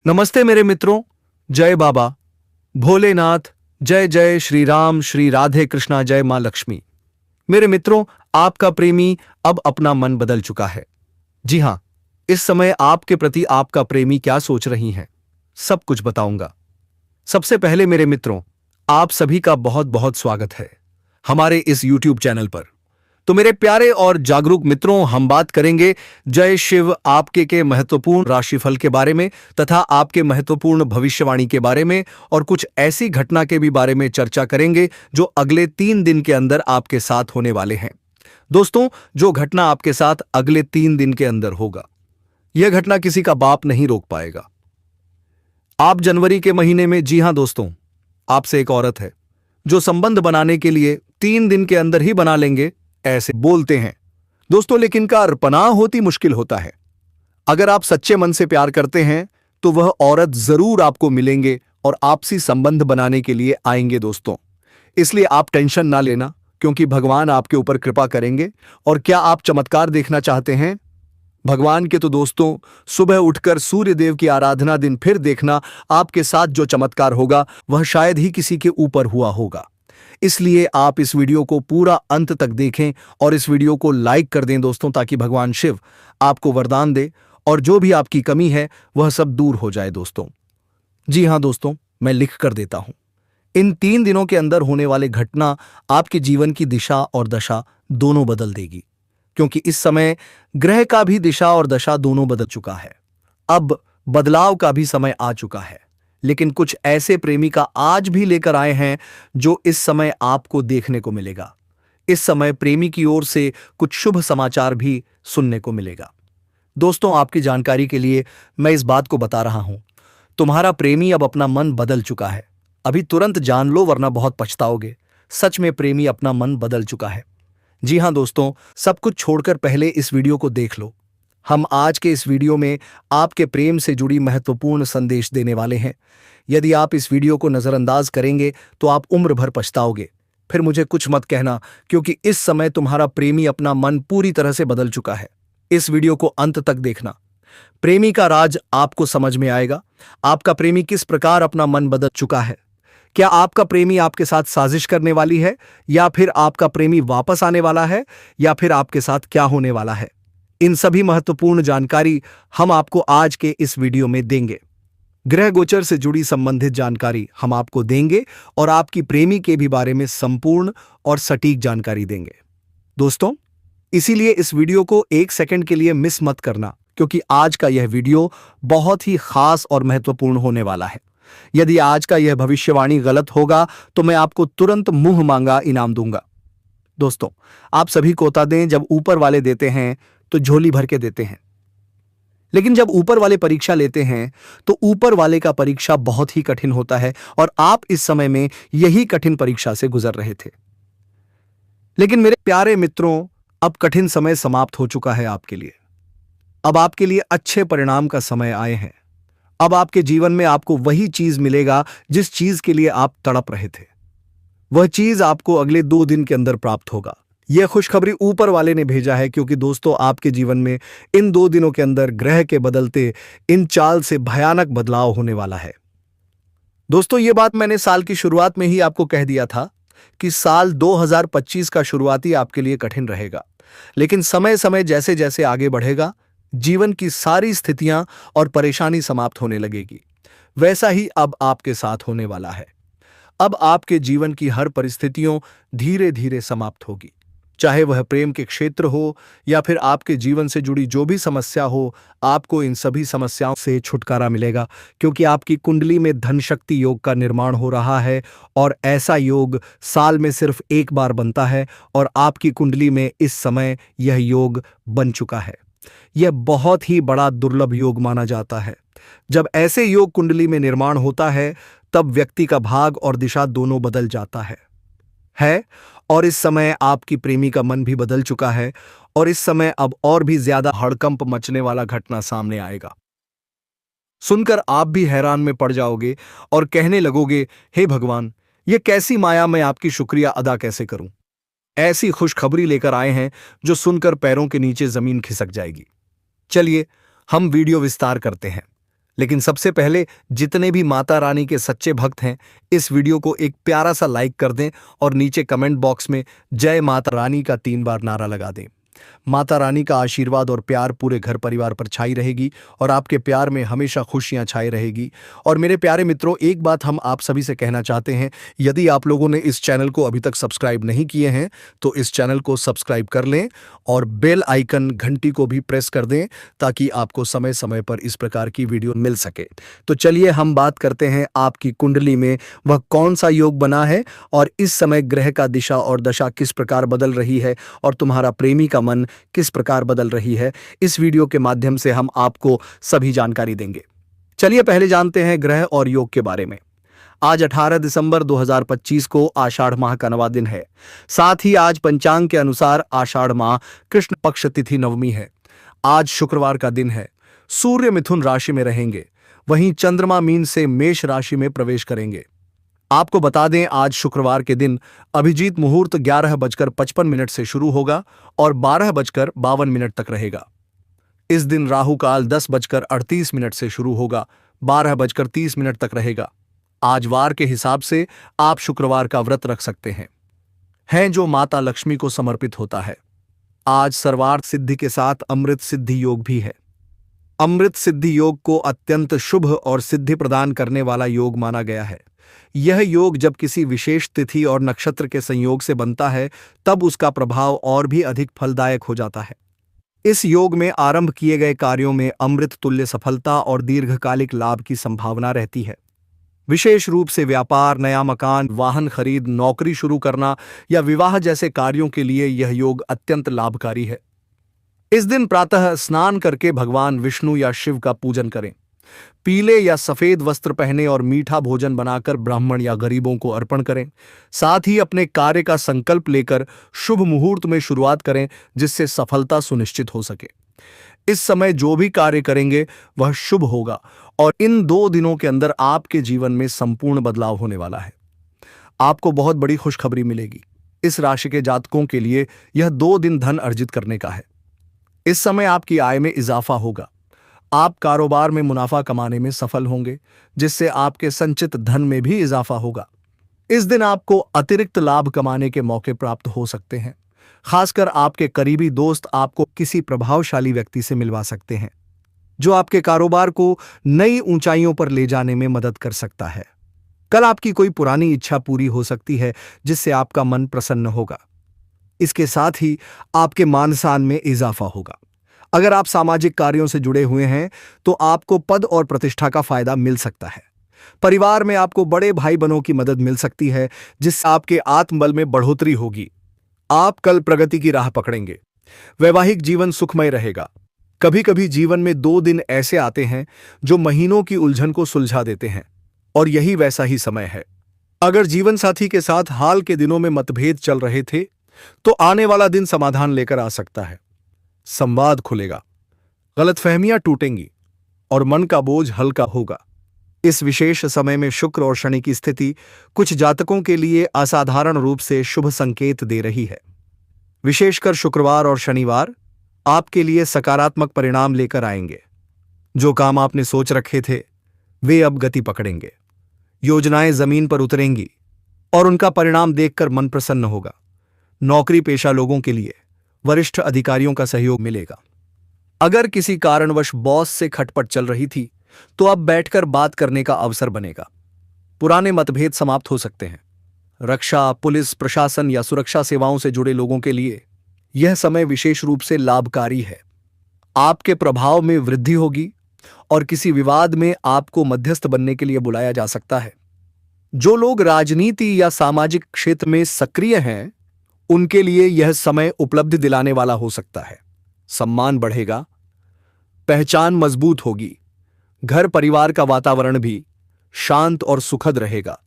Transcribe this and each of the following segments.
नमस्ते मेरे मित्रों। जय बाबा भोलेनाथ। जय जय श्री राम, श्री राधे कृष्णा, जय मां लक्ष्मी। मेरे मित्रों, आपका प्रेमी अब अपना मन बदल चुका है। जी हां, इस समय आपके प्रति आपका प्रेमी क्या सोच रही हैं, सब कुछ बताऊंगा। सबसे पहले मेरे मित्रों, आप सभी का बहुत बहुत स्वागत है हमारे इस YouTube चैनल पर। तो मेरे प्यारे और जागरूक मित्रों, हम बात करेंगे जय शिव आपके के महत्वपूर्ण राशिफल के बारे में तथा आपके महत्वपूर्ण भविष्यवाणी के बारे में, और कुछ ऐसी घटना के भी बारे में चर्चा करेंगे जो अगले 3 दिन के अंदर आपके साथ होने वाले हैं। दोस्तों, जो घटना आपके साथ अगले 3 दिन के अंदर होगा, यह घटना किसी का बाप नहीं रोक पाएगा। आप जनवरी के महीने में, जी हां दोस्तों, आपसे एक औरत है जो संबंध बनाने के लिए 3 दिन के अंदर ही बना लेंगे ऐसे बोलते हैं दोस्तों, लेकिन का पनाह होती मुश्किल होता है। अगर आप सच्चे मन से प्यार करते हैं तो वह औरत जरूर आपको मिलेंगे और आपसी संबंध बनाने के लिए आएंगे दोस्तों। इसलिए आप टेंशन ना लेना, क्योंकि भगवान आपके ऊपर कृपा करेंगे। और क्या आप चमत्कार देखना चाहते हैं भगवान के, तो दोस्तों सुबह उठकर सूर्य देव की आराधना दिन फिर देखना। आपके साथ जो चमत्कार होगा वह शायद ही किसी के ऊपर हुआ होगा। इसलिए आप इस वीडियो को पूरा अंत तक देखें और इस वीडियो को लाइक कर दें दोस्तों, ताकि भगवान शिव आपको वरदान दे और जो भी आपकी कमी है वह सब दूर हो जाए दोस्तों। जी हां दोस्तों, मैं लिख कर देता हूं। इन 3 दिनों के अंदर होने वाले घटना आपके जीवन की दिशा और दशा दोनों बदल देगी, क्योंकि इस समय ग्रह का भी दिशा और दशा दोनों बदल चुका है। अब बदलाव का भी समय आ चुका है। लेकिन कुछ ऐसे प्रेमी का आज भी लेकर आए हैं जो इस समय आपको देखने को मिलेगा। इस समय प्रेमी की ओर से कुछ शुभ समाचार भी सुनने को मिलेगा। दोस्तों, आपकी जानकारी के लिए मैं इस बात को बता रहा हूं, तुम्हारा प्रेमी अब अपना मन बदल चुका है। अभी तुरंत जान लो, वरना बहुत पछताओगे। सच में प्रेमी अपना मन बदल चुका है। जी हां दोस्तों, सब कुछ छोड़कर पहले इस वीडियो को देख लो। हम आज के इस वीडियो में आपके प्रेम से जुड़ी महत्वपूर्ण संदेश देने वाले हैं। यदि आप इस वीडियो को नजरअंदाज करेंगे तो आप उम्र भर पछताओगे। फिर मुझे कुछ मत कहना, क्योंकि इस समय तुम्हारा प्रेमी अपना मन पूरी तरह से बदल चुका है। इस वीडियो को अंत तक देखना। प्रेमी का राज आपको समझ में आएगा। आपका प्रेमी किस प्रकार अपना मन बदल चुका है। क्या आपका प्रेमी आपके साथ साजिश करने वाली है, या फिर आपका प्रेमी वापस आने वाला है, या फिर आपके साथ क्या होने वाला है, इन सभी महत्वपूर्ण जानकारी हम आपको आज के इस वीडियो में देंगे। ग्रह गोचर से जुड़ी संबंधित जानकारी हम आपको देंगे और आपकी प्रेमी के भी बारे में संपूर्ण और सटीक जानकारी देंगे दोस्तों। इसीलिए इस वीडियो को 1 सेकंड के लिए मिस मत करना, क्योंकि आज का यह वीडियो बहुत ही खास और महत्वपूर्ण होने वाला है। यदि आज का यह भविष्यवाणी गलत होगा तो मैं आपको तुरंत मुंह मांगा इनाम दूंगा। दोस्तों, आप सभी को बता दें, जब ऊपर वाले देते हैं तो झोली भर के देते हैं, लेकिन जब ऊपर वाले परीक्षा लेते हैं तो ऊपर वाले का परीक्षा बहुत ही कठिन होता है। और आप इस समय में यही कठिन परीक्षा से गुजर रहे थे। लेकिन मेरे प्यारे मित्रों, अब कठिन समय समाप्त हो चुका है आपके लिए। अब आपके लिए अच्छे परिणाम का समय आए हैं। अब आपके जीवन में आपको वही चीज मिलेगा जिस चीज के लिए आप तड़प रहे थे। वह चीज आपको अगले 2 दिन के अंदर प्राप्त होगा। यह खुशखबरी ऊपर वाले ने भेजा है, क्योंकि दोस्तों आपके जीवन में इन 2 दिनों के अंदर ग्रह के बदलते इन चाल से भयानक बदलाव होने वाला है। दोस्तों, यह बात मैंने साल की शुरुआत में ही आपको कह दिया था कि साल 2025 का शुरुआती आपके लिए कठिन रहेगा। लेकिन समय समय जैसे जैसे आगे बढ़ेगा, जीवन की सारी स्थितियां और परेशानी समाप्त होने लगेगी। वैसा ही अब आपके साथ होने वाला है। अब आपके जीवन की हर परिस्थितियों धीरे धीरे समाप्त होगी। चाहे वह प्रेम के क्षेत्र हो या फिर आपके जीवन से जुड़ी जो भी समस्या हो, आपको इन सभी समस्याओं से छुटकारा मिलेगा, क्योंकि आपकी कुंडली में धन शक्ति योग का निर्माण हो रहा है। और ऐसा योग साल में सिर्फ एक बार बनता है, और आपकी कुंडली में इस समय यह योग बन चुका है। यह बहुत ही बड़ा दुर्लभ योग माना जाता है। जब ऐसे योग कुंडली में निर्माण होता है, तब व्यक्ति का भाग और दिशा दोनों बदल जाता है। और इस समय आपकी प्रेमी का मन भी बदल चुका है, और इस समय अब और भी ज्यादा हड़कंप मचने वाला घटना सामने आएगा। सुनकर आप भी हैरान में पड़ जाओगे और कहने लगोगे, हे भगवान, यह कैसी माया, मैं आपकी शुक्रिया अदा कैसे करूं। ऐसी खुशखबरी लेकर आए हैं जो सुनकर पैरों के नीचे जमीन खिसक जाएगी। चलिए हम वीडियो विस्तार करते हैं। लेकिन सबसे पहले जितने भी माता रानी के सच्चे भक्त हैं, इस वीडियो को एक प्यारा सा लाइक कर दें और नीचे कमेंट बॉक्स में जय माता रानी का 3 बार नारा लगा दें। माता रानी का आशीर्वाद और प्यार पूरे घर परिवार पर छाई रहेगी और आपके प्यार में हमेशा खुशियां छाई रहेगी। और मेरे प्यारे मित्रों, एक बात हम आप सभी से कहना चाहते हैं, यदि आप लोगों ने इस चैनल को अभी तक सब्सक्राइब नहीं किए हैं तो इस चैनल को सब्सक्राइब कर लें और बेल आइकन घंटी को भी प्रेस कर दें ताकि आपको समय समय पर इस प्रकार की वीडियो मिल सके। तो चलिए हम बात करते हैं आपकी कुंडली में वह कौन सा योग बना है और इस समय ग्रह का दिशा और दशा किस प्रकार बदल रही है और तुम्हारा प्रेमी का मन किस प्रकार बदल रही है। इस वीडियो के माध्यम से हम आपको सभी जानकारी देंगे। चलिए पहले जानते हैं ग्रह और योग के बारे में। आज 18 दिसंबर 2025 को आषाढ़ माह का 9वां दिन है। साथ ही आज पंचांग के अनुसार आषाढ़ माह कृष्ण पक्ष तिथि नवमी है। आज शुक्रवार का दिन है। सूर्य मिथुन राशि में रहेंगे, वहीं चंद्रमा मीन से मेष राशि में प्रवेश करेंगे। आपको बता दें, आज शुक्रवार के दिन अभिजीत मुहूर्त 11:55 से शुरू होगा और 12:52 तक रहेगा। इस दिन राहु काल 10:38 से शुरू होगा, 12:30 तक रहेगा। आज वार के हिसाब से आप शुक्रवार का व्रत रख सकते हैं जो माता लक्ष्मी को समर्पित होता है। आज सर्वार्थ सिद्धि के साथ अमृत सिद्धि योग भी है। अमृत सिद्धि योग को अत्यंत शुभ और सिद्धि प्रदान करने वाला योग माना गया है। यह योग जब किसी विशेष तिथि और नक्षत्र के संयोग से बनता है तब उसका प्रभाव और भी अधिक फलदायक हो जाता है। इस योग में आरंभ किए गए कार्यों में अमृत तुल्य सफलता और दीर्घकालिक लाभ की संभावना रहती है। विशेष रूप से व्यापार, नया मकान, वाहन खरीद, नौकरी शुरू करना या विवाह जैसे कार्यों के लिए यह योग अत्यंत लाभकारी है। इस दिन प्रातः स्नान करके भगवान विष्णु या शिव का पूजन करें। पीले या सफेद वस्त्र पहने और मीठा भोजन बनाकर ब्राह्मण या गरीबों को अर्पण करें। साथ ही अपने कार्य का संकल्प लेकर शुभ मुहूर्त में शुरुआत करें जिससे सफलता सुनिश्चित हो सके। इस समय जो भी कार्य करेंगे वह शुभ होगा और इन 2 दिनों के अंदर आपके जीवन में संपूर्ण बदलाव होने वाला है। आपको बहुत बड़ी खुशखबरी मिलेगी। इस राशि के जातकों के लिए यह 2 दिन धन अर्जित करने का है। इस समय आपकी आय में इजाफा होगा। आप कारोबार में मुनाफा कमाने में सफल होंगे जिससे आपके संचित धन में भी इजाफा होगा। इस दिन आपको अतिरिक्त लाभ कमाने के मौके प्राप्त हो सकते हैं। खासकर आपके करीबी दोस्त आपको किसी प्रभावशाली व्यक्ति से मिलवा सकते हैं जो आपके कारोबार को नई ऊंचाइयों पर ले जाने में मदद कर सकता है। कल आपकी कोई पुरानी इच्छा पूरी हो सकती है जिससे आपका मन प्रसन्न होगा। इसके साथ ही आपके मान सम्मान में इजाफा होगा। अगर आप सामाजिक कार्यों से जुड़े हुए हैं तो आपको पद और प्रतिष्ठा का फायदा मिल सकता है। परिवार में आपको बड़े भाई बहनों की मदद मिल सकती है जिससे आपके आत्मबल में बढ़ोतरी होगी। आप कल प्रगति की राह पकड़ेंगे। वैवाहिक जीवन सुखमय रहेगा। कभी कभी जीवन में 2 दिन ऐसे आते हैं जो महीनों की उलझन को सुलझा देते हैं और यही वैसा ही समय है। अगर जीवन साथी के साथ हाल के दिनों में मतभेद चल रहे थे तो आने वाला दिन समाधान लेकर आ सकता है। संवाद खुलेगा, गलतफहमियां टूटेंगी और मन का बोझ हल्का होगा। इस विशेष समय में शुक्र और शनि की स्थिति कुछ जातकों के लिए असाधारण रूप से शुभ संकेत दे रही है। विशेषकर शुक्रवार और शनिवार आपके लिए सकारात्मक परिणाम लेकर आएंगे। जो काम आपने सोच रखे थे वे अब गति पकड़ेंगे। योजनाएं जमीन पर उतरेंगी और उनका परिणाम देखकर मन प्रसन्न होगा। नौकरी पेशा लोगों के लिए वरिष्ठ अधिकारियों का सहयोग मिलेगा। अगर किसी कारणवश बॉस से खटपट चल रही थी तो अब बैठकर बात करने का अवसर बनेगा। पुराने मतभेद समाप्त हो सकते हैं। रक्षा, पुलिस, प्रशासन या सुरक्षा सेवाओं से जुड़े लोगों के लिए यह समय विशेष रूप से लाभकारी है। आपके प्रभाव में वृद्धि होगी और किसी विवाद में आपको मध्यस्थ बनने के लिए बुलाया जा सकता है। जो लोग राजनीति या सामाजिक क्षेत्र में सक्रिय हैं उनके लिए यह समय उपलब्धि दिलाने वाला हो सकता है। सम्मान बढ़ेगा, पहचान मजबूत होगी। घर परिवार का वातावरण भी शांत और सुखद रहेगा।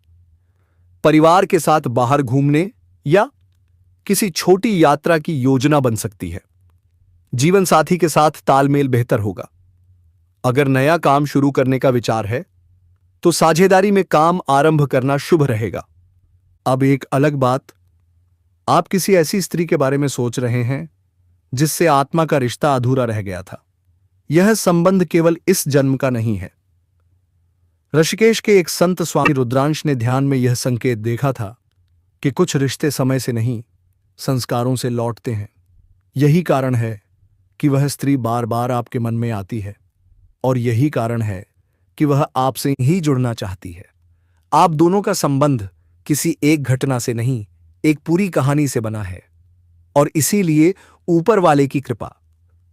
परिवार के साथ बाहर घूमने या किसी छोटी यात्रा की योजना बन सकती है। जीवन साथी के साथ तालमेल बेहतर होगा। अगर नया काम शुरू करने का विचार है तो साझेदारी में काम आरंभ करना शुभ रहेगा। अब एक अलग बात, आप किसी ऐसी स्त्री के बारे में सोच रहे हैं जिससे आत्मा का रिश्ता अधूरा रह गया था। यह संबंध केवल इस जन्म का नहीं है, ऋषिकेश के एक संत स्वामी रुद्रांश ने ध्यान में यह संकेत देखा था कि कुछ रिश्ते समय से नहीं, संस्कारों से लौटते हैं। यही कारण है कि वह स्त्री बार बार आपके मन में आती है, और यही कारण है कि वह आपसे ही जुड़ना चाहती है। आप दोनों का संबंध किसी एक घटना से नहीं, एक पूरी कहानी से बना है, और इसीलिए ऊपर वाले की कृपा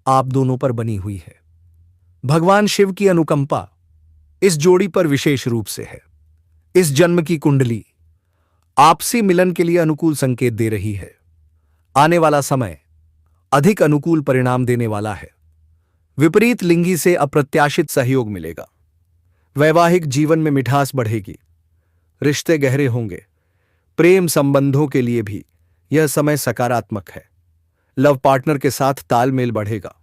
आप दोनों पर बनी हुई है। भगवान शिव की अनुकंपा इस जोड़ी पर विशेष रूप से है। इस जन्म की कुंडली आपसी मिलन के लिए अनुकूल संकेत दे रही है। आने वाला समय अधिक अनुकूल परिणाम देने वाला है। विपरीत लिंगी से अप्रत्याशित सहयोग मिलेगा। वैवाहिक जीवन में मिठास बढ़ेगी। रिश्ते गहरे होंगे। प्रेम संबंधों के लिए भी यह समय सकारात्मक है। लव पार्टनर के साथ तालमेल बढ़ेगा।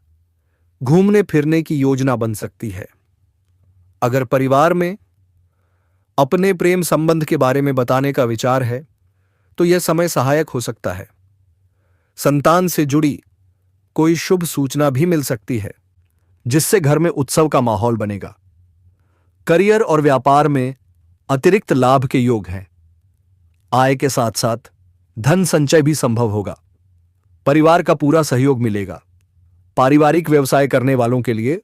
घूमने फिरने की योजना बन सकती है। अगर परिवार में अपने प्रेम संबंध के बारे में बताने का विचार है तो यह समय सहायक हो सकता है। संतान से जुड़ी कोई शुभ सूचना भी मिल सकती है, जिससे घर में उत्सव का माहौल बनेगा। करियर और व्यापार में अतिरिक्त लाभ के योग हैं। आय के साथ साथ धन संचय भी संभव होगा। परिवार का पूरा सहयोग मिलेगा। पारिवारिक व्यवसाय करने वालों के लिए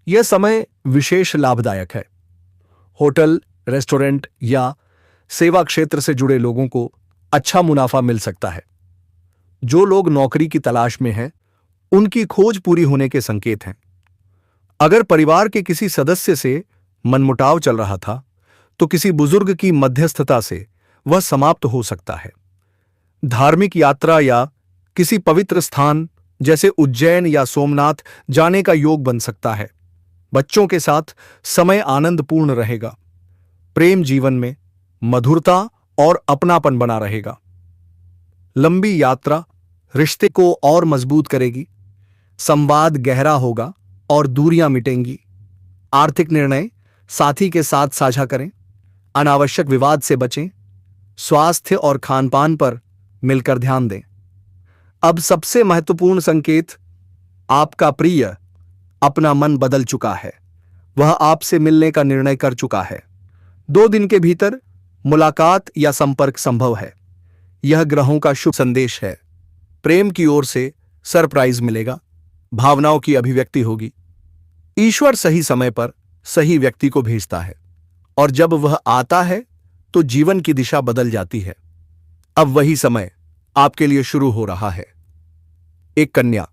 यह समय विशेष लाभदायक है। होटल, रेस्टोरेंट या सेवा क्षेत्र से जुड़े लोगों को अच्छा मुनाफा मिल सकता है। जो लोग नौकरी की तलाश में हैं, उनकी खोज पूरी होने के संकेत हैं। अगर परिवार के किसी सदस्य से मनमुटाव चल रहा था तो किसी बुजुर्ग की मध्यस्थता से वह समाप्त हो सकता है। धार्मिक यात्रा या किसी पवित्र स्थान जैसे उज्जैन या सोमनाथ जाने का योग बन सकता है। बच्चों के साथ समय आनंदपूर्ण रहेगा। प्रेम जीवन में मधुरता और अपनापन बना रहेगा। लंबी यात्रा रिश्ते को और मजबूत करेगी। संवाद गहरा होगा और दूरियां मिटेंगी। आर्थिक निर्णय साथी के साथ साझा करें। अनावश्यक विवाद से बचें। स्वास्थ्य और खानपान पर मिलकर ध्यान दें। अब सबसे महत्वपूर्ण संकेत, आपका प्रिय अपना मन बदल चुका है। वह आपसे मिलने का निर्णय कर चुका है। 2 दिन के भीतर मुलाकात या संपर्क संभव है। यह ग्रहों का शुभ संदेश है। प्रेम की ओर से सरप्राइज मिलेगा। भावनाओं की अभिव्यक्ति होगी। ईश्वर सही समय पर सही व्यक्ति को भेजता है, और जब वह आता है तो जीवन की दिशा बदल जाती है। अब वही समय आपके लिए शुरू हो रहा है। एक कन्या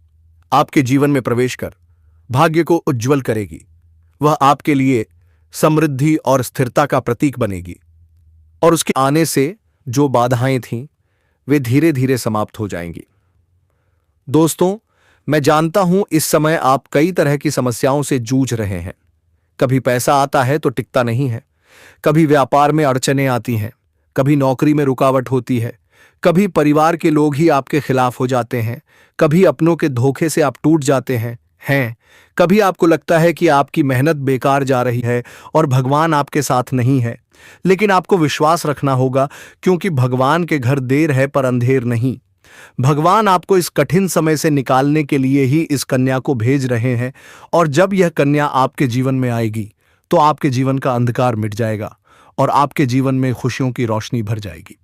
आपके जीवन में प्रवेश कर भाग्य को उज्जवल करेगी। वह आपके लिए समृद्धि और स्थिरता का प्रतीक बनेगी, और उसके आने से जो बाधाएं थीं वे धीरे धीरे समाप्त हो जाएंगी। दोस्तों, मैं जानता हूं इस समय आप कई तरह की समस्याओं से जूझ रहे हैं। कभी पैसा आता है तो टिकता नहीं है। कभी व्यापार में अड़चनें आती हैं। कभी नौकरी में रुकावट होती है। कभी परिवार के लोग ही आपके खिलाफ हो जाते हैं। कभी अपनों के धोखे से आप टूट जाते हैं। कभी आपको लगता है कि आपकी मेहनत बेकार जा रही है और भगवान आपके साथ नहीं है। लेकिन आपको विश्वास रखना होगा, क्योंकि भगवान के घर देर है पर अंधेर नहीं। भगवान आपको इस कठिन समय से निकालने के लिए ही इस कन्या को भेज रहे हैं, और जब यह कन्या आपके जीवन में आएगी तो आपके जीवन का अंधकार मिट जाएगा और आपके जीवन में खुशियों की रोशनी भर जाएगी।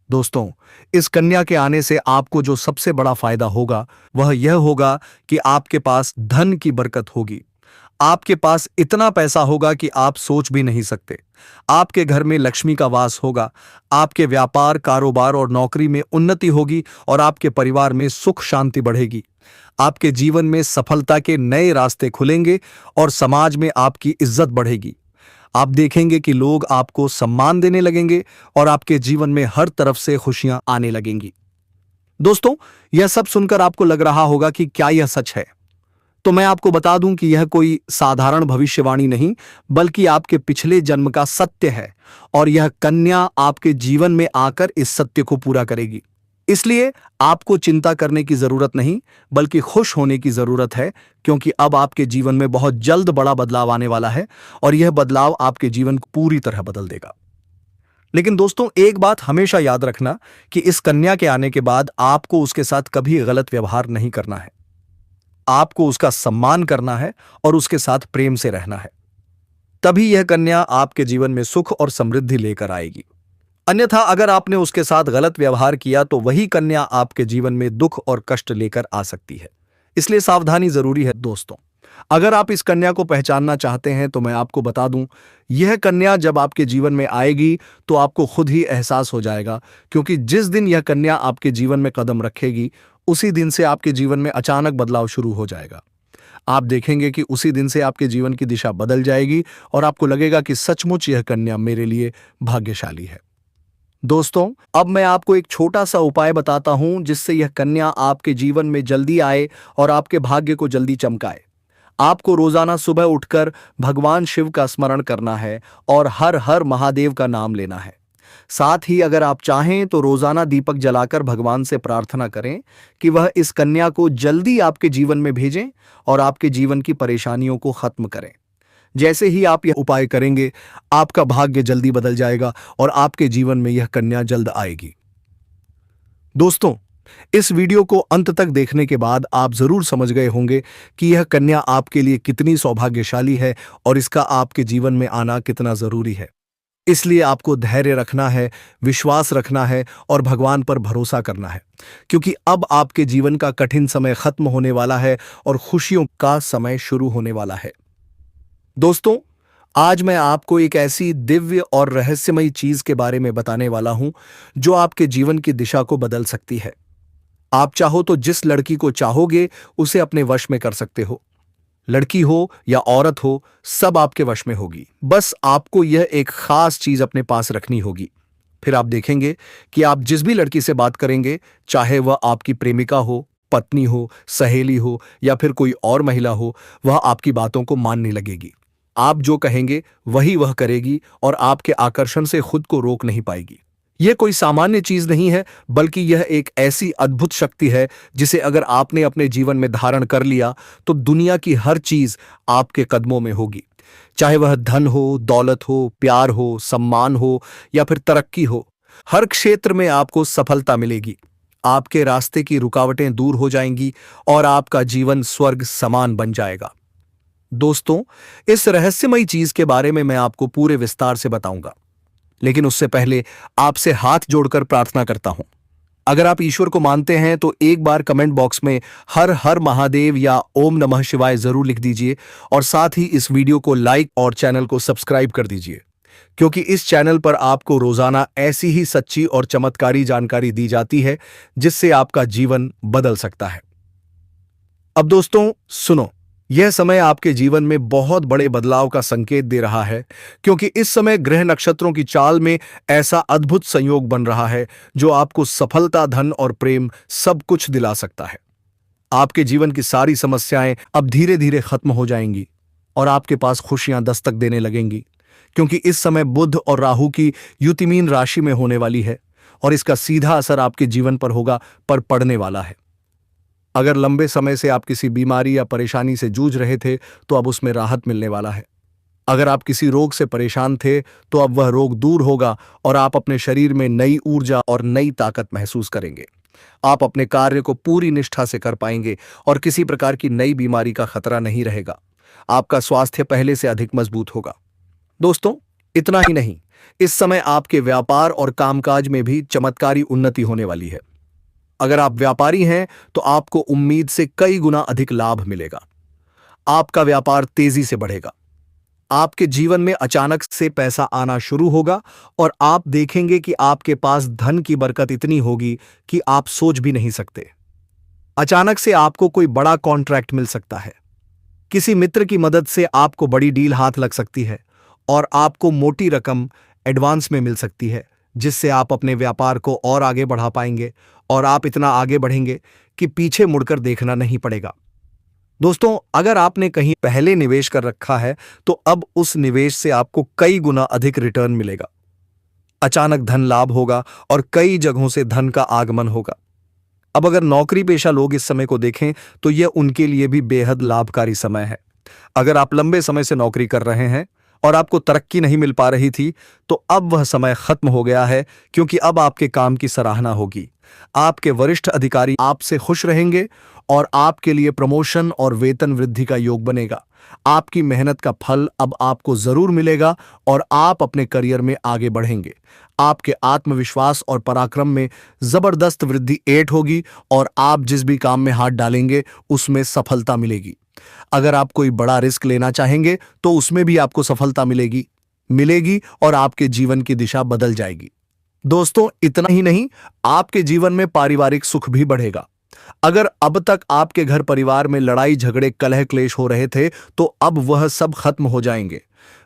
दोस्तों, इस कन्या के आने से आपको जो सबसे बड़ा फायदा होगा वह यह होगा कि आपके पास धन की बरकत होगी। आपके पास इतना पैसा होगा कि आप सोच भी नहीं सकते। आपके घर में लक्ष्मी का वास होगा। आपके व्यापार, कारोबार और नौकरी में उन्नति होगी, और आपके परिवार में सुख शांति बढ़ेगी। आपके जीवन में सफलता के नए रास्ते खुलेंगे और समाज में आपकी इज्जत बढ़ेगी। आप देखेंगे कि लोग आपको सम्मान देने लगेंगे और आपके जीवन में हर तरफ से खुशियां आने लगेंगी। दोस्तों, यह सब सुनकर आपको लग रहा होगा कि क्या यह सच है? तो मैं आपको बता दूं कि यह कोई साधारण भविष्यवाणी नहीं, बल्कि आपके पिछले जन्म का सत्य है, और यह कन्या आपके जीवन में आकर इस सत्य को पूरा करेगी। इसलिए आपको चिंता करने की जरूरत नहीं, बल्कि खुश होने की जरूरत है, क्योंकि अब आपके जीवन में बहुत जल्द बड़ा बदलाव आने वाला है, और यह बदलाव आपके जीवन को पूरी तरह बदल देगा। लेकिन दोस्तों, एक बात हमेशा याद रखना कि इस कन्या के आने के बाद आपको उसके साथ कभी गलत व्यवहार नहीं करना है। आपको उसका सम्मान करना है और उसके साथ प्रेम से रहना है। तभी यह कन्या आपके जीवन में सुख और समृद्धि लेकर आएगी। अन्यथा अगर आपने उसके साथ गलत व्यवहार किया तो वही कन्या आपके जीवन में दुख और कष्ट लेकर आ सकती है। इसलिए सावधानी जरूरी है दोस्तों। अगर आप इस कन्या को पहचानना चाहते हैं तो मैं आपको बता दूं, यह कन्या जब आपके जीवन में आएगी तो आपको खुद ही एहसास हो जाएगा, क्योंकि जिस दिन यह कन्या आपके जीवन में कदम रखेगी उसी दिन से आपके जीवन में अचानक बदलाव शुरू हो जाएगा। आप देखेंगे कि उसी दिन से आपके जीवन की दिशा बदल जाएगी और आपको लगेगा कि सचमुच यह कन्या मेरे लिए भाग्यशाली है। दोस्तों, अब मैं आपको एक छोटा सा उपाय बताता हूं जिससे यह कन्या आपके जीवन में जल्दी आए और आपके भाग्य को जल्दी चमकाए। आपको रोजाना सुबह उठकर भगवान शिव का स्मरण करना है और हर हर महादेव का नाम लेना है। साथ ही अगर आप चाहें तो रोजाना दीपक जलाकर भगवान से प्रार्थना करें कि वह इस कन्या को जल्दी आपके जीवन में भेजें और आपके जीवन की परेशानियों को खत्म करें। जैसे ही आप यह उपाय करेंगे, आपका भाग्य जल्दी बदल जाएगा और आपके जीवन में यह कन्या जल्द आएगी। दोस्तों, इस वीडियो को अंत तक देखने के बाद आप जरूर समझ गए होंगे कि यह कन्या आपके लिए कितनी सौभाग्यशाली है और इसका आपके जीवन में आना कितना जरूरी है। इसलिए आपको धैर्य रखना है, विश्वास रखना है और भगवान पर भरोसा करना है, क्योंकि अब आपके जीवन का कठिन समय खत्म होने वाला है और खुशियों का समय शुरू होने वाला है। दोस्तों, आज मैं आपको एक ऐसी दिव्य और रहस्यमयी चीज के बारे में बताने वाला हूं जो आपके जीवन की दिशा को बदल सकती है। आप चाहो तो जिस लड़की को चाहोगे उसे अपने वश में कर सकते हो। लड़की हो या औरत हो, सब आपके वश में होगी। बस आपको यह एक खास चीज अपने पास रखनी होगी। फिर आप देखेंगे कि आप जिस भी लड़की से बात करेंगे, चाहे वह आपकी प्रेमिका हो, पत्नी हो, सहेली हो या फिर कोई और महिला हो, वह आपकी बातों को मानने लगेगी। आप जो कहेंगे वही वह करेगी और आपके आकर्षण से खुद को रोक नहीं पाएगी। यह कोई सामान्य चीज नहीं है, बल्कि यह एक ऐसी अद्भुत शक्ति है जिसे अगर आपने अपने जीवन में धारण कर लिया तो दुनिया की हर चीज आपके कदमों में होगी। चाहे वह धन हो, दौलत हो, प्यार हो, सम्मान हो या फिर तरक्की हो, हर क्षेत्र में आपको सफलता मिलेगी। आपके रास्ते की रुकावटें दूर हो जाएंगी और आपका जीवन स्वर्ग समान बन जाएगा। दोस्तों, इस रहस्यमयी चीज के बारे में मैं आपको पूरे विस्तार से बताऊंगा, लेकिन उससे पहले आपसे हाथ जोड़कर प्रार्थना करता हूं। अगर आप ईश्वर को मानते हैं तो एक बार कमेंट बॉक्स में हर हर महादेव या ओम नमः शिवाय जरूर लिख दीजिए और साथ ही इस वीडियो को लाइक और चैनल को सब्सक्राइब कर दीजिए, क्योंकि इस चैनल पर आपको रोजाना ऐसी ही सच्ची और चमत्कारी जानकारी दी जाती है जिससे आपका जीवन बदल सकता है। अब दोस्तों सुनो, यह समय आपके जीवन में बहुत बड़े बदलाव का संकेत दे रहा है, क्योंकि इस समय ग्रह नक्षत्रों की चाल में ऐसा अद्भुत संयोग बन रहा है जो आपको सफलता, धन और प्रेम सब कुछ दिला सकता है। आपके जीवन की सारी समस्याएं अब धीरे धीरे खत्म हो जाएंगी और आपके पास खुशियां दस्तक देने लगेंगी, क्योंकि इस समय बुध और राहु की युति मीन राशि में होने वाली है और इसका सीधा असर आपके जीवन पर होगा, पर पड़ने वाला है। अगर लंबे समय से आप किसी बीमारी या परेशानी से जूझ रहे थे तो अब उसमें राहत मिलने वाला है। अगर आप किसी रोग से परेशान थे तो अब वह रोग दूर होगा और आप अपने शरीर में नई ऊर्जा और नई ताकत महसूस करेंगे। आप अपने कार्य को पूरी निष्ठा से कर पाएंगे और किसी प्रकार की नई बीमारी का खतरा नहीं रहेगा। आपका स्वास्थ्य पहले से अधिक मजबूत होगा। दोस्तों, इतना ही नहीं, इस समय आपके व्यापार और कामकाज में भी चमत्कारी उन्नति होने वाली है। अगर आप व्यापारी हैं तो आपको उम्मीद से कई गुना अधिक लाभ मिलेगा। आपका व्यापार तेजी से बढ़ेगा। आपके जीवन में अचानक से पैसा आना शुरू होगा और आप देखेंगे कि आपके पास धन की बरकत इतनी होगी कि आप सोच भी नहीं सकते। अचानक से आपको कोई बड़ा कॉन्ट्रैक्ट मिल सकता है। किसी मित्र की मदद से आपको बड़ी डील हाथ लग सकती है और आपको मोटी रकम एडवांस में मिल सकती है, जिससे आप अपने व्यापार को और आगे बढ़ा पाएंगे और आप इतना आगे बढ़ेंगे कि पीछे मुड़कर देखना नहीं पड़ेगा। दोस्तों, अगर आपने कहीं पहले निवेश कर रखा है तो अब उस निवेश से आपको कई गुना अधिक रिटर्न मिलेगा। अचानक धन लाभ होगा और कई जगहों से धन का आगमन होगा। अब अगर नौकरी पेशा लोग इस समय को देखें तो यह उनके लिए भी बेहद लाभकारी समय है। अगर आप लंबे समय से नौकरी कर रहे हैं और आपको तरक्की नहीं मिल पा रही थी तो अब वह समय खत्म हो गया है, क्योंकि अब आपके काम की सराहना होगी। आपके वरिष्ठ अधिकारी आपसे खुश रहेंगे और आपके लिए प्रमोशन और वेतन वृद्धि का योग बनेगा। आपकी मेहनत का फल अब आपको जरूर मिलेगा और आप अपने करियर में आगे बढ़ेंगे। आपके आत्मविश्वास और पराक्रम में जबरदस्त वृद्धि ऐड होगी और आप जिस भी काम में हाथ डालेंगे उसमें सफलता मिलेगी। अगर आप कोई बड़ा रिस्क लेना चाहेंगे तो उसमें भी आपको सफलता मिलेगी मिलेगी और आपके जीवन की दिशा बदल जाएगी। दोस्तों, इतना ही नहीं, आपके जीवन में पारिवारिक सुख भी बढ़ेगा। अगर अब तक आपके घर परिवार में लड़ाई झगड़े कलह क्लेश हो रहे थे तो अब वह सब खत्म हो जाएंगे।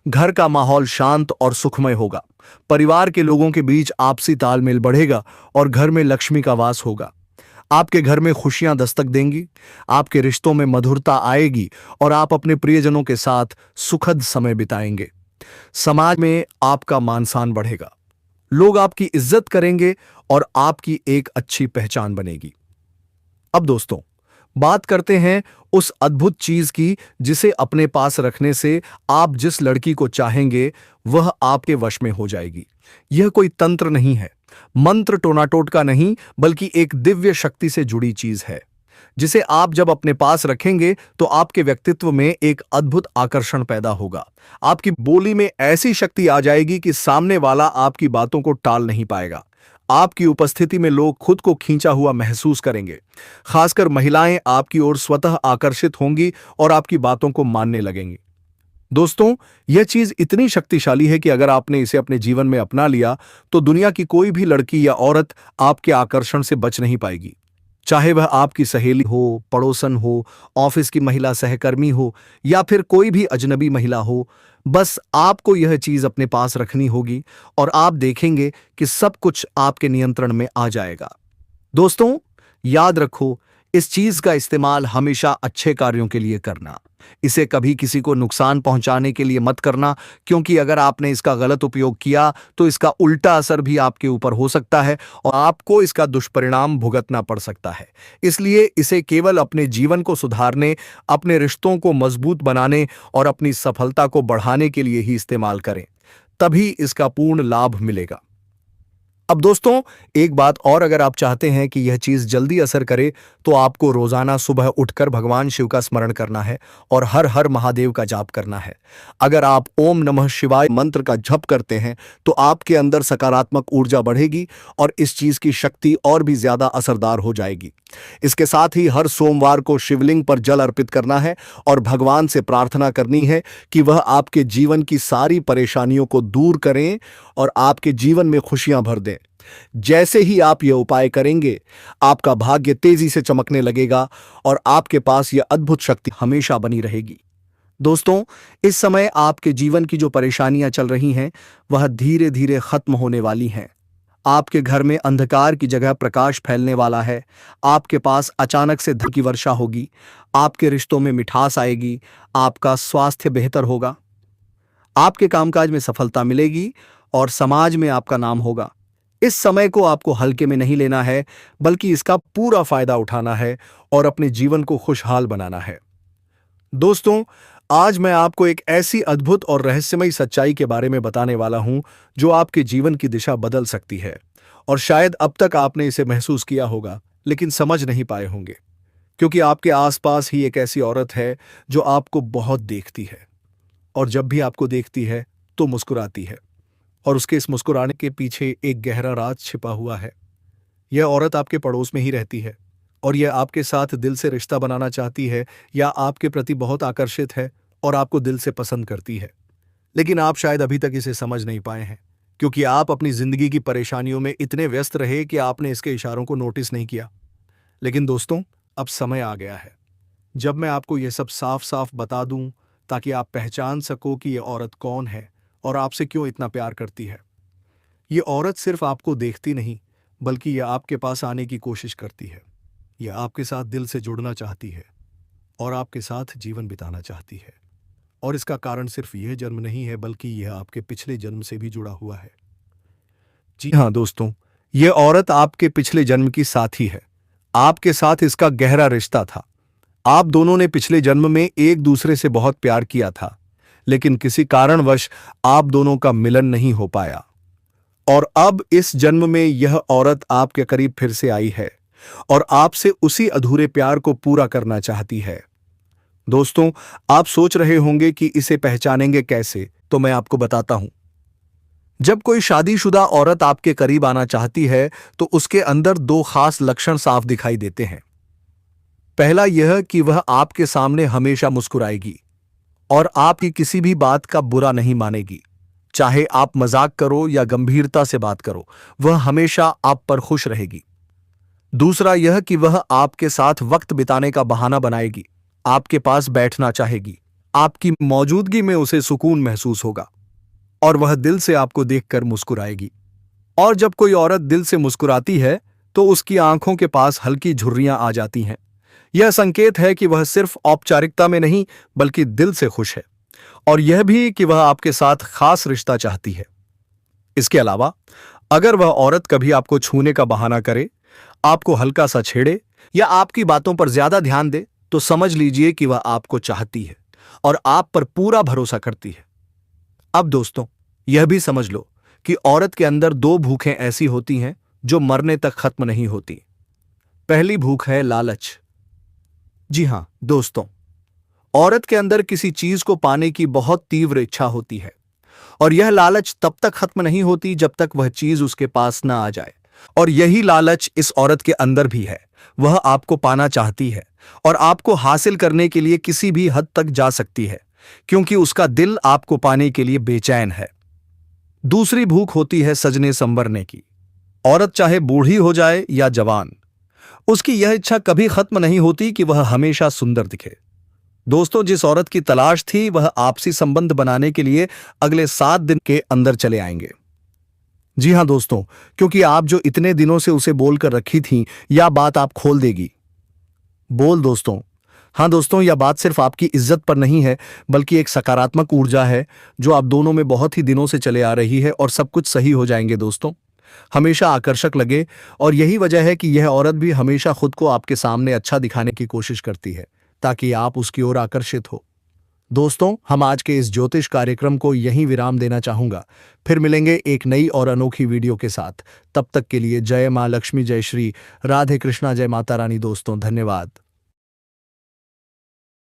घर का माहौल शांत और सुखमय होगा। परिवार के लोगों के बीच आपसी तालमेल बढ़ेगा और घर में लक्ष्मी का वास होगा। आपके घर में खुशियां दस्तक देंगी। आपके रिश्तों में मधुरता आएगी और आप अपने प्रियजनों के साथ सुखद समय बिताएंगे। समाज में आपका मान सम्मान बढ़ेगा। लोग आपकी इज्जत करेंगे और आपकी एक अच्छी पहचान बनेगी। अब दोस्तों, बात करते हैं उस अद्भुत चीज की जिसे अपने पास रखने से आप जिस लड़की को चाहेंगे वह आपके वश में हो जाएगी। यह कोई तंत्र नहीं है, मंत्र टोना टोटका नहीं, बल्कि एक दिव्य शक्ति से जुड़ी चीज है जिसे आप जब अपने पास रखेंगे तो आपके व्यक्तित्व में एक अद्भुत आकर्षण पैदा होगा। आपकी बोली में ऐसी शक्ति आ जाएगी कि सामने वाला आपकी बातों को टाल नहीं पाएगा। आपकी उपस्थिति में लोग खुद को खींचा हुआ महसूस करेंगे। खासकर महिलाएं आपकी ओर स्वतः आकर्षित होंगी और आपकी बातों को मानने लगेंगी। दोस्तों, यह चीज इतनी शक्तिशाली है कि अगर आपने इसे अपने जीवन में अपना लिया तो दुनिया की कोई भी लड़की या औरत आपके आकर्षण से बच नहीं पाएगी। चाहे वह आपकी सहेली हो, पड़ोसन हो, ऑफिस की महिला सहकर्मी हो या फिर कोई भी अजनबी महिला हो, बस आपको यह चीज अपने पास रखनी होगी और आप देखेंगे कि सब कुछ आपके नियंत्रण में आ जाएगा। दोस्तों, याद रखो, इस चीज का इस्तेमाल हमेशा अच्छे कार्यों के लिए करना। इसे कभी किसी को नुकसान पहुंचाने के लिए मत करना, क्योंकि अगर आपने इसका गलत उपयोग किया तो इसका उल्टा असर भी आपके ऊपर हो सकता है और आपको इसका दुष्परिणाम भुगतना पड़ सकता है। इसलिए इसे केवल अपने जीवन को सुधारने, अपने रिश्तों को मजबूत बनाने और अपनी सफलता को बढ़ाने के लिए ही इस्तेमाल करें, तभी इसका पूर्ण लाभ मिलेगा। अब दोस्तों, एक बात और, अगर आप चाहते हैं कि यह चीज जल्दी असर करे तो आपको रोजाना सुबह उठकर भगवान शिव का स्मरण करना है और हर हर महादेव का जाप करना है। अगर आप ओम नमः शिवाय मंत्र का जप करते हैं तो आपके अंदर सकारात्मक ऊर्जा बढ़ेगी और इस चीज की शक्ति और भी ज्यादा असरदार हो जाएगी। इसके साथ ही हर सोमवार को शिवलिंग पर जल अर्पित करना है और भगवान से प्रार्थना करनी है कि वह आपके जीवन की सारी परेशानियों को दूर करें और आपके जीवन में खुशियां भर दें। जैसे ही आप यह उपाय करेंगे, आपका भाग्य तेजी से चमकने लगेगा और आपके पास यह अद्भुत शक्ति हमेशा बनी रहेगी। दोस्तों, इस समय आपके जीवन की जो परेशानियां चल रही हैं वह धीरे धीरे खत्म होने वाली हैं। आपके घर में अंधकार की जगह प्रकाश फैलने वाला है। आपके पास अचानक से धन की वर्षा होगी। आपके रिश्तों में मिठास आएगी। आपका स्वास्थ्य बेहतर होगा। आपके कामकाज में सफलता मिलेगी और समाज में आपका नाम होगा। इस समय को आपको हल्के में नहीं लेना है, बल्कि इसका पूरा फायदा उठाना है और अपने जीवन को खुशहाल बनाना है। दोस्तों, आज मैं आपको एक ऐसी अद्भुत और रहस्यमयी सच्चाई के बारे में बताने वाला हूं जो आपके जीवन की दिशा बदल सकती है। और शायद अब तक आपने इसे महसूस किया होगा लेकिन समझ नहीं पाए होंगे, क्योंकि आपके आसपास ही एक ऐसी औरत है जो आपको बहुत देखती है और जब भी आपको देखती है तो मुस्कुराती है और उसके इस मुस्कुराने के पीछे एक गहरा राज छिपा हुआ है। यह औरत आपके पड़ोस में ही रहती है और यह आपके साथ दिल से रिश्ता बनाना चाहती है या आपके प्रति बहुत आकर्षित है और आपको दिल से पसंद करती है। लेकिन आप शायद अभी तक इसे समझ नहीं पाए हैं, क्योंकि आप अपनी जिंदगी की परेशानियों में इतने व्यस्त रहे कि आपने इसके इशारों को नोटिस नहीं किया। लेकिन दोस्तों, अब समय आ गया है जब मैं आपको यह सब साफ साफ बता दूं, ताकि आप पहचान सको कि यह औरत कौन है और आपसे क्यों इतना प्यार करती है। ये औरत सिर्फ आपको देखती नहीं, बल्कि यह आपके पास आने की कोशिश करती है। यह आपके साथ दिल से जुड़ना चाहती है और आपके साथ जीवन बिताना चाहती है। और इसका कारण सिर्फ यह जन्म नहीं है, बल्कि यह आपके पिछले जन्म से भी जुड़ा हुआ है। जी हाँ दोस्तों, यह औरत आपके पिछले जन्म की साथी है। आपके साथ इसका गहरा रिश्ता था। आप दोनों ने पिछले जन्म में एक दूसरे से बहुत प्यार किया था, लेकिन किसी कारणवश आप दोनों का मिलन नहीं हो पाया। और अब इस जन्म में यह औरत आपके करीब फिर से आई है। और आपसे उसी अधूरे प्यार को पूरा करना चाहती है। दोस्तों, आप सोच रहे होंगे कि इसे पहचानेंगे कैसे, तो मैं आपको बताता हूं। जब कोई शादीशुदा औरत आपके करीब आना चाहती है तो उसके अंदर दो खास लक्षण साफ दिखाई देते हैं। पहला यह कि वह आपके सामने हमेशा मुस्कुराएगी और आपकी किसी भी बात का बुरा नहीं मानेगी। चाहे आप मजाक करो या गंभीरता से बात करो, वह हमेशा आप पर खुश रहेगी। दूसरा यह कि वह आपके साथ वक्त बिताने का बहाना बनाएगी, आपके पास बैठना चाहेगी। आपकी मौजूदगी में उसे सुकून महसूस होगा और वह दिल से आपको देखकर मुस्कुराएगी। और जब कोई औरत दिल से मुस्कुराती है तो उसकी आंखों के पास हल्की झुर्रियां आ जाती हैं। यह संकेत है कि वह सिर्फ औपचारिकता में नहीं बल्कि दिल से खुश है, और यह भी कि वह आपके साथ खास रिश्ता चाहती है। इसके अलावा अगर वह औरत कभी आपको छूने का बहाना करे, आपको हल्का सा छेड़े या आपकी बातों पर ज्यादा ध्यान दे, तो समझ लीजिए कि वह आपको चाहती है और आप पर पूरा भरोसा करती है। अब दोस्तों, यह भी समझ लो कि औरत के अंदर दो भूखें ऐसी होती हैं जो मरने तक खत्म नहीं होती। पहली भूख है लालच। जी हां दोस्तों, औरत के अंदर किसी चीज को पाने की बहुत तीव्र इच्छा होती है, और यह लालच तब तक खत्म नहीं होती जब तक वह चीज उसके पास न आ जाए। और यही लालच इस औरत के अंदर भी है। वह आपको पाना चाहती है और आपको हासिल करने के लिए किसी भी हद तक जा सकती है, क्योंकि उसका दिल आपको पाने के लिए बेचैन है। दूसरी भूख होती है सजने संवरने की। औरत चाहे बूढ़ी हो जाए या जवान, उसकी यह इच्छा कभी खत्म नहीं होती कि वह हमेशा सुंदर दिखे। दोस्तों, जिस औरत की तलाश थी वह आपसी संबंध बनाने के लिए अगले 7 दिन के अंदर चले आएंगे। जी हां दोस्तों, क्योंकि आप जो इतने दिनों से उसे बोलकर रखी थी, यह बात आप खोल देगी। बोल दोस्तों। हाँ दोस्तों, यह बात सिर्फ आपकी इज्जत पर नहीं है, बल्कि एक सकारात्मक ऊर्जा है जो आप दोनों में बहुत ही दिनों से चले आ रही है, और सब कुछ सही हो जाएंगे दोस्तों। हमेशा आकर्षक लगे, और यही वजह है कि यह औरत भी हमेशा खुद को आपके सामने अच्छा दिखाने की कोशिश करती है, ताकि आप उसकी ओर आकर्षित हो। दोस्तों, हम आज के इस ज्योतिष कार्यक्रम को यहीं विराम देना चाहूंगा। फिर मिलेंगे एक नई और अनोखी वीडियो के साथ। तब तक के लिए जय मां लक्ष्मी, जय श्री राधे कृष्णा, जय माता रानी। दोस्तों, धन्यवाद।